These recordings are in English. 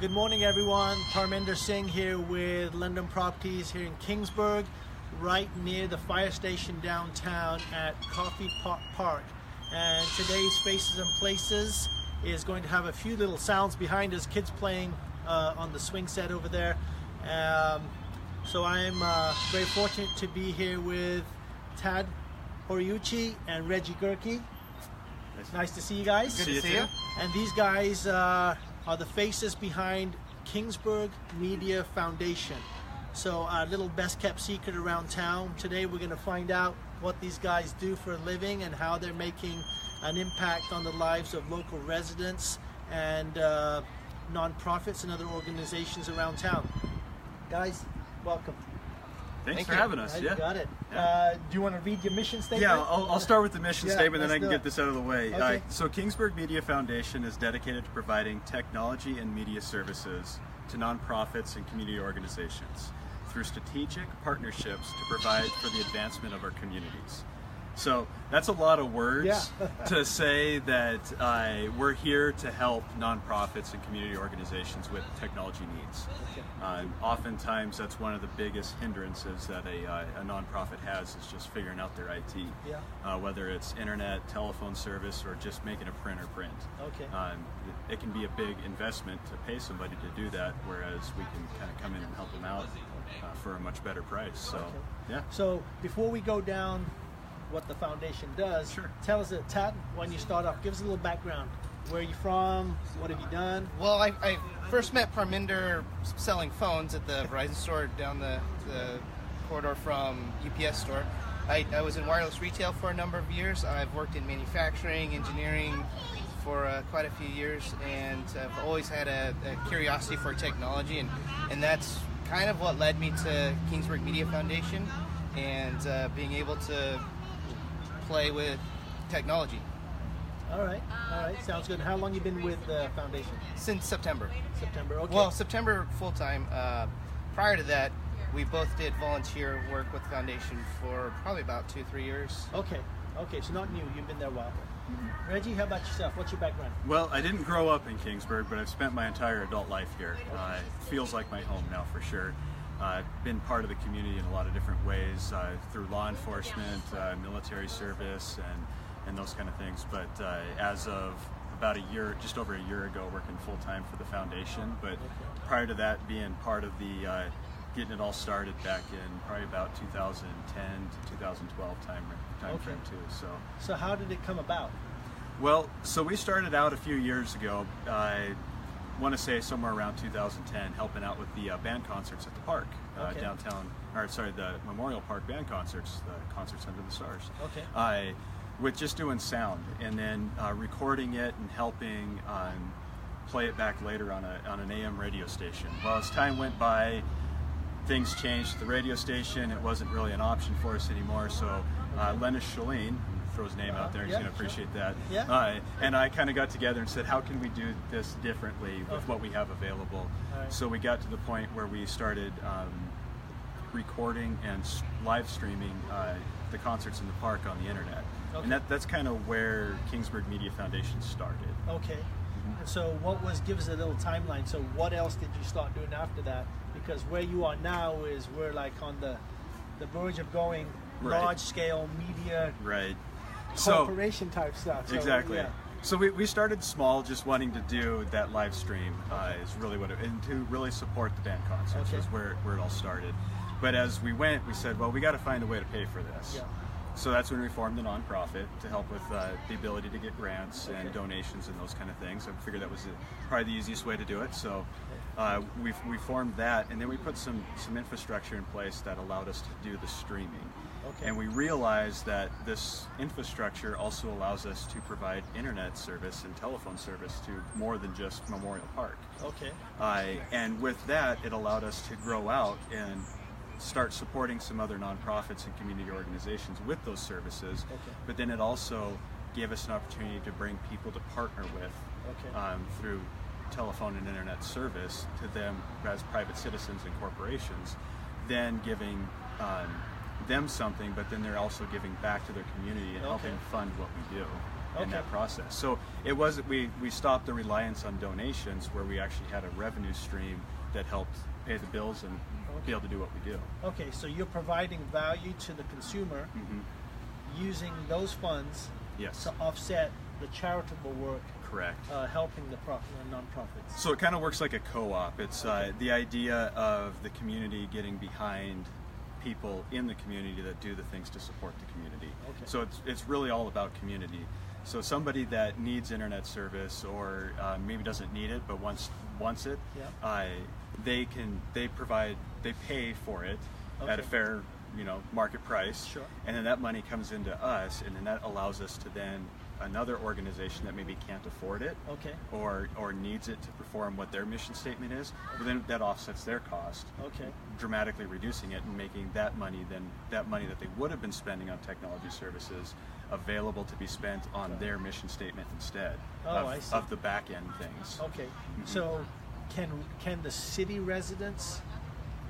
Good morning, everyone. Parminder Singh here with London Properties here in Kingsburg, right near the fire station downtown at Coffee Pot Park. And today's Faces and Places is going to have a few little sounds behind us, kids playing on the swing set over there. So I'm very fortunate to be here with Tad, Horiuchi, and Reggie Gierke. Nice to see you guys. Good to see you. And these guys are the faces behind Kingsburg Media Foundation. So a little best kept secret around town. Today we're going to find out what these guys do for a living and how they're making an impact on the lives of local residents and nonprofits and other organizations around town. Guys, welcome. Thanks for having us. Right, Yeah, you got it. Yeah. Do you want to read your mission statement? Yeah, I'll start with the mission statement, then I can do get it. this out of the way. Okay. So Kingsburg Media Foundation is dedicated to providing technology and media services to nonprofits and community organizations through strategic partnerships to provide for the advancement of our communities. So that's a lot of words to say that we're here to help nonprofits and community organizations with technology needs. Okay. Oftentimes that's one of the biggest hindrances that a nonprofit has is just figuring out their IT. Yeah. Whether it's internet, telephone service, or just making a printer print. Okay. It can be a big investment to pay somebody to do that, whereas we can kind of come in and help them out for a much better price. So, Okay. yeah. So before we go down what the foundation does, Sure. tell us, Tad, when you start off, give us a little background. Where are you from? What have you done? Well, I first met Parminder selling phones at the Verizon store down the corridor from UPS store. I was in wireless retail for a number of years. I've worked in manufacturing, engineering for quite a few years, and I've always had a curiosity for technology, and that's kind of what led me to Kingsburg Media Foundation and being able to play with technology. All right, sounds good. How long you been with the foundation? Since September. September, okay. Well, September full-time. Prior to that, we both did volunteer work with the foundation for probably about 2-3 years. Okay, so not new, you've been there a while. Reggie, how about yourself? What's your background? Well, I didn't grow up in Kingsburg, but I've spent my entire adult life here. It feels like my home now for sure. I've been part of the community in a lot of different ways, through law enforcement, military service, and those kind of things. But as of about just over a year ago, working full-time for the foundation. But prior to that, being part of the getting it all started back in probably about 2010 to 2012 time frame too. So how did it come about? Well, so we started out a few years ago. I want to say somewhere around 2010, helping out with the band concerts at the park downtown. The Memorial Park band concerts, the concerts under the stars. Okay. With just doing sound and then recording it and helping play it back later on an AM radio station. Well, as time went by, things changed at the radio station. It wasn't really an option for us anymore. So Lennis Shalene, throw his name out there, he's going to appreciate that. Yeah. And I kind of got together and said, how can we do this differently with what we have available? Right. So we got to the point where we started recording and live streaming the concerts in the park on the internet. Okay. And that's kind of where Kingsburg Media Foundation started. Okay. And so give us a little timeline. So what else did you start doing after that? Because where you are now is we're like on the verge of going large scale media corporation type stuff. So, exactly. Yeah. So we started small, just wanting to do that live stream is really what and to really support the band concerts is where it all started. But as we went, we said, well, we got to find a way to pay for this. Yeah. So that's when we formed the nonprofit to help with the ability to get grants and donations and those kind of things. I figured that was probably the easiest way to do it. So we formed that, and then we put some infrastructure in place that allowed us to do the streaming. Okay. And we realized that this infrastructure also allows us to provide internet service and telephone service to more than just Memorial Park. Okay. And with that, it allowed us to grow out and start supporting some other nonprofits and community organizations with those services. Okay. But then it also gave us an opportunity to bring people to partner with through telephone and internet service to them as private citizens and corporations, then giving them something, but then they're also giving back to their community and helping fund what we do. in that process. So it wasn't, we stopped the reliance on donations, where we actually had a revenue stream that helped pay the bills and be able to do what we do. Okay, so you're providing value to the consumer using those funds to offset the charitable work. Correct. Helping the nonprofits. So it kind of works like a co-op. It's the idea of the community getting behind people in the community that do the things to support the community. Okay. So it's really all about community. So somebody that needs internet service, or maybe doesn't need it but wants it, they pay for it at a fair, market price. Sure. And then that money comes into us, and then that allows us to then another organization that maybe can't afford it, or needs it to perform what their mission statement is, but then that offsets their cost, dramatically reducing it and making that money that they would have been spending on technology services available to be spent on their mission statement instead of the back end things. Okay. So can the city residents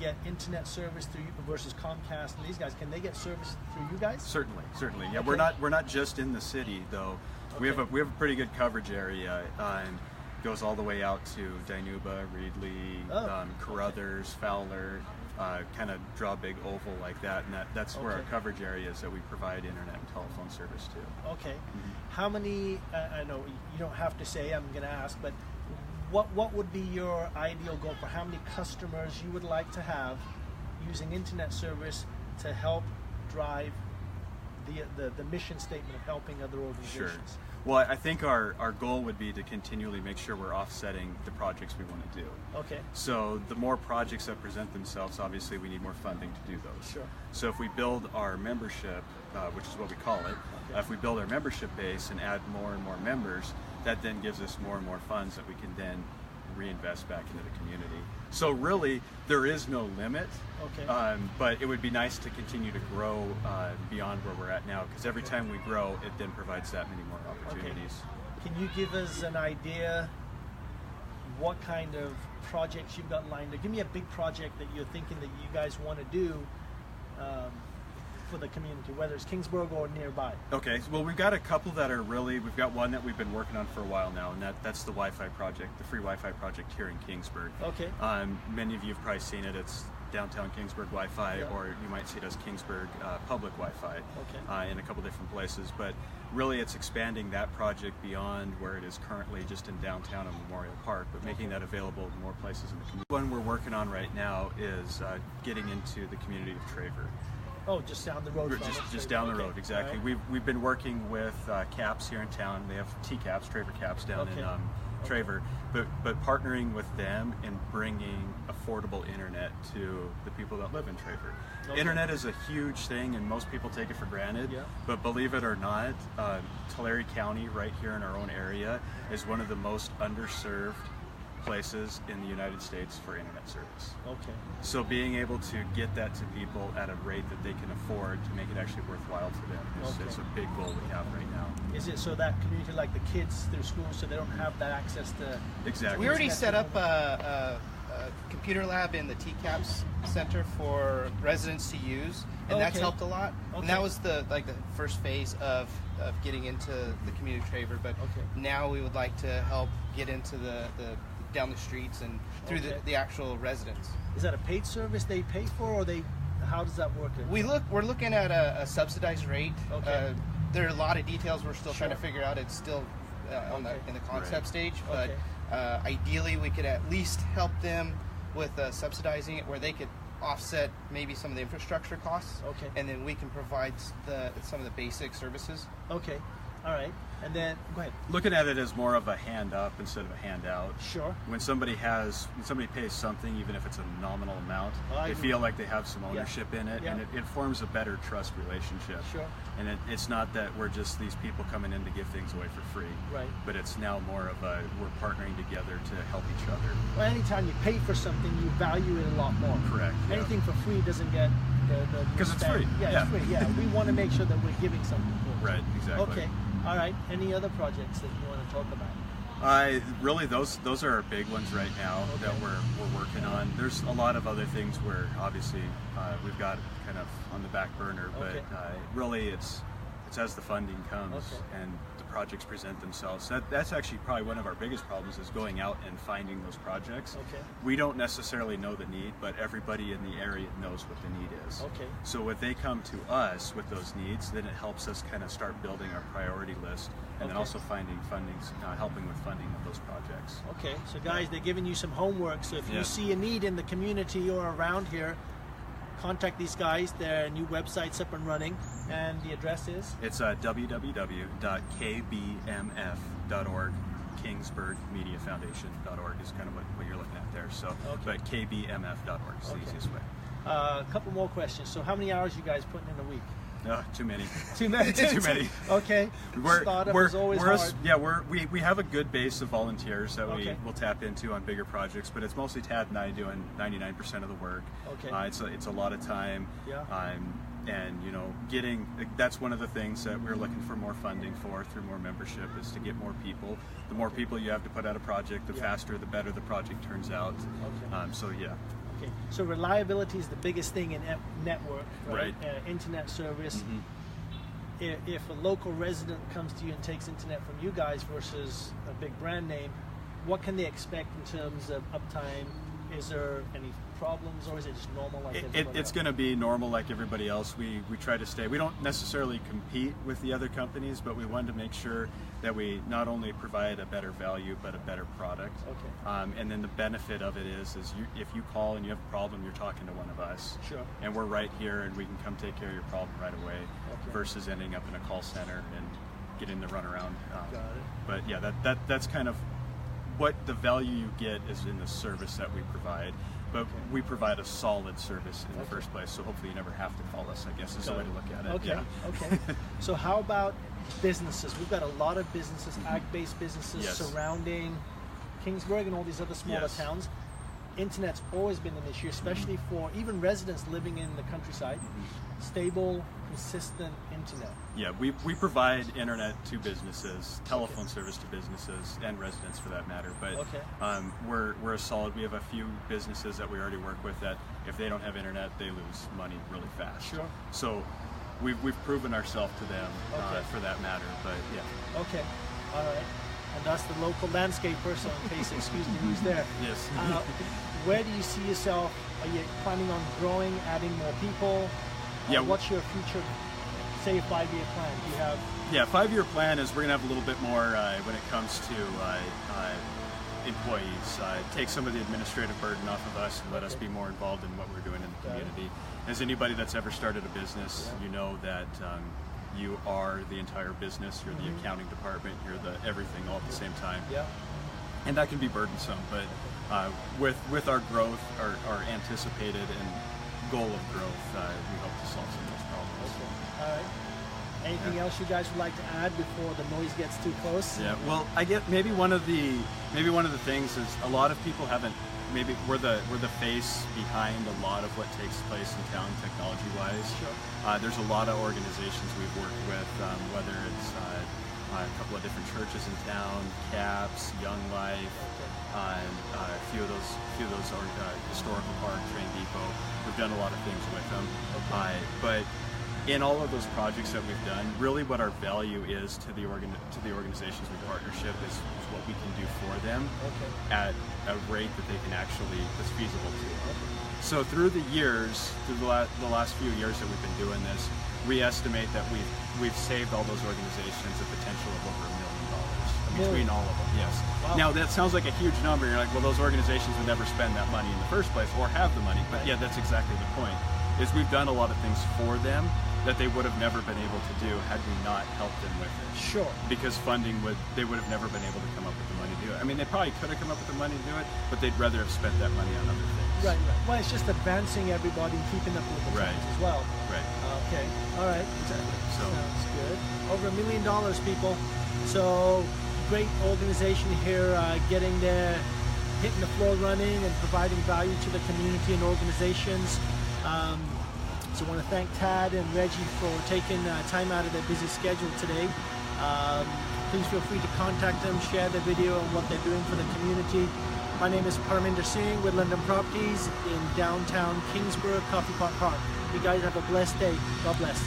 get internet service through you versus Comcast and these guys? Can they get service through you guys? Certainly. Yeah, we're not just in the city though. We have a pretty good coverage area, and goes all the way out to Dinuba, Reedley, Carruthers, Fowler. Kind of draw a big oval like that, and that's where our coverage area is that we provide internet and telephone service to. Okay. How many? I know you don't have to say. I'm going to ask, but what would be your ideal goal for how many customers you would like to have using internet service to help drive the mission statement of helping other organizations? Sure. Well, I think our goal would be to continually make sure we're offsetting the projects we want to do. Okay. So the more projects that present themselves, obviously we need more funding to do those. Sure. So if we build our membership, which is what we call it, if we build our membership base and add more and more members, that then gives us more and more funds that we can then reinvest back into the community. So really, there is no limit, but it would be nice to continue to grow beyond where we're at now, because every time we grow, it then provides that many more opportunities. Can you give us an idea what kind of projects you've got lined up? Give me a big project that you're thinking that you guys want to do for the community, whether it's Kingsburg or nearby. Okay, well, we've got a couple that are we've got one that we've been working on for a while now, and that's the Wi-Fi project, the free Wi-Fi project here in Kingsburg. Okay. Many of you have probably seen it. It's downtown Kingsburg Wi-Fi, or you might see it as Kingsburg public Wi-Fi in a couple different places. But really, it's expanding that project beyond where it is currently just in downtown and Memorial Park, but making that available in more places in the community. One we're working on right now is getting into the community of Traver. Oh, just down the road. Just down the road, exactly. Right. We've been working with CAPS here in town. They have T-CAPS, Traver CAPS down in Traver, but partnering with them and bringing affordable internet to the people that live in Traver. Okay. Internet is a huge thing, and most people take it for granted. Yeah. But believe it or not, Tulare County, right here in our own area, is one of the most underserved places in the United States for internet service. Okay. So being able to get that to people at a rate that they can afford to make it actually worthwhile to them is a big goal we have right now. Is it so that community, like the kids through school, so they don't have that access to... Exactly. We already set up a computer lab in the TCAPS Center for residents to use, and that's helped a lot. And that was the first phase of getting into the community Traver, but now we would like to help get into the down the streets and through the actual residents. Is that a paid service they pay for, or how does that work? We're looking at a subsidized rate. Okay. There are a lot of details we're still trying to figure out. It's still in the concept stage, but ideally we could at least help them with subsidizing it, where they could offset maybe some of the infrastructure costs, and then we can provide some of the basic services. Okay. All right. And then, go ahead. Looking at it as more of a hand up instead of a handout. Sure. When somebody pays something, even if it's a nominal amount, they feel like they have some ownership in it, and it forms a better trust relationship. Sure. And it's not that we're just these people coming in to give things away for free. Right. But it's now more of we're partnering together to help each other. Well, anytime you pay for something, you value it a lot more. Correct. Anything for free doesn't get because it's free. Yeah, it's free. Yeah. We want to make sure that we're giving something for it. Right. Exactly. Okay. All right. Any other projects that you want to talk about? Really, those are our big ones right now that we're working on. There's a lot of other things where obviously we've got kind of on the back burner, but really it's as the funding comes and the projects present themselves. That's actually probably one of our biggest problems, is going out and finding those projects. Okay. We don't necessarily know the need, but everybody in the area knows what the need is. Okay. So if they come to us with those needs, then it helps us kind of start building our priority list, and then also finding fundings, helping with funding of those projects. Okay, so guys, they're giving you some homework. So if you see a need in the community or around here, contact these guys. Their new website's up and running, and the address is? It's www.kbmf.org. KingsburgMediaFoundation.org is kind of what you're looking at there. So, but kbmf.org is the easiest way. A couple more questions. So how many hours you guys putting in a week? Too many. Too many. Too many. Okay. Startup is always hard. We have a good base of volunteers that we will tap into on bigger projects, but it's mostly Tad and I doing 99% of the work. Okay. It's a lot of time. Yeah. And that's one of the things that we're looking for more funding for through more membership, is to get more people. The more people you have to put out a project, the faster, the better the project turns out. Okay. So yeah. Okay. So reliability is the biggest thing in network, right? Internet service. Mm-hmm. If a local resident comes to you and takes internet from you guys versus a big brand name, what can they expect in terms of uptime? Is there any problems, or is it just normal like everybody else? It's going to be normal like everybody else. We try to stay. We don't necessarily compete with the other companies, but we wanted to make sure that we not only provide a better value but a better product. Okay. And then the benefit of it is if you call and you have a problem, you're talking to one of us. Sure. And we're right here, and we can come take care of your problem right away, versus ending up in a call center and getting the runaround. Got it. But yeah, that's kind of what the value you get is in the service that we provide. But we provide a solid service in the first place, so hopefully you never have to call us, I guess is the way to look at it. Okay, okay. So how about businesses? We've got a lot of businesses, ag-based businesses surrounding Kingsburg and all these other smaller towns. Internet's always been an issue, especially for even residents living in the countryside. Stable, consistent internet. Yeah, we provide internet to businesses, telephone service to businesses, and residents for that matter. But we're a solid. We have a few businesses that we already work with that if they don't have internet, they lose money really fast. Sure. So we've proven ourselves to them for that matter. But yeah. Okay. All right. And that's the local landscape person, in case, excuse the use there. Yes. Where do you see yourself? Are you planning on growing, adding more people? Yeah. What's your future, say, 5-year plan? Do you have? Yeah, 5-year plan is we're gonna have a little bit more when it comes to employees. Take some of the administrative burden off of us and let us be more involved in what we're doing in the community. As anybody that's ever started a business, you know that you are the entire business. You're the accounting department. You're the everything all at the same time. Yeah. And that can be burdensome, but with our growth, our anticipated and goal of growth, we hope to solve some of those problems. Okay. All right. Anything else you guys would like to add before the noise gets too close? Yeah. Well, I get maybe one of the things is a lot of people haven't. Maybe we're the face behind a lot of what takes place in town technology-wise. Sure. There's a lot of organizations we've worked with, whether it's a couple of different churches in town, CAPS, Young Life, and a few of those historical park, Train Depot. We've done a lot of things with them. But in all of those projects that we've done, really what our value is to the organizations we partnership is what we can do for them at a rate that they can that's feasible to. So through the years, through the last few years that we've been doing this, we estimate that we've saved all those organizations a potential of over $1 million between all of them. Yes. Wow. Now that sounds like a huge number. You're like, well, those organizations would never spend that money in the first place or have the money. But yeah, that's exactly the point. Is we've done a lot of things for them that they would have never been able to do had we not helped them with it. Sure. Because they would have never been able to come up with the money to do it. I mean, they probably could have come up with the money to do it, but they'd rather have spent that money on other things. Right. Well, it's just advancing everybody and keeping up with the times as well. Right. Okay. All right. Exactly. So sounds good. Over $1 million, people. So great organization here, getting there, hitting the floor running, and providing value to the community and organizations. So I want to thank Tad and Reggie for taking time out of their busy schedule today. Please feel free to contact them, share the video on what they're doing for the community. My name is Parminder Singh with London Properties in downtown Kingsburg, Coffee Pot Park. You guys have a blessed day. God bless.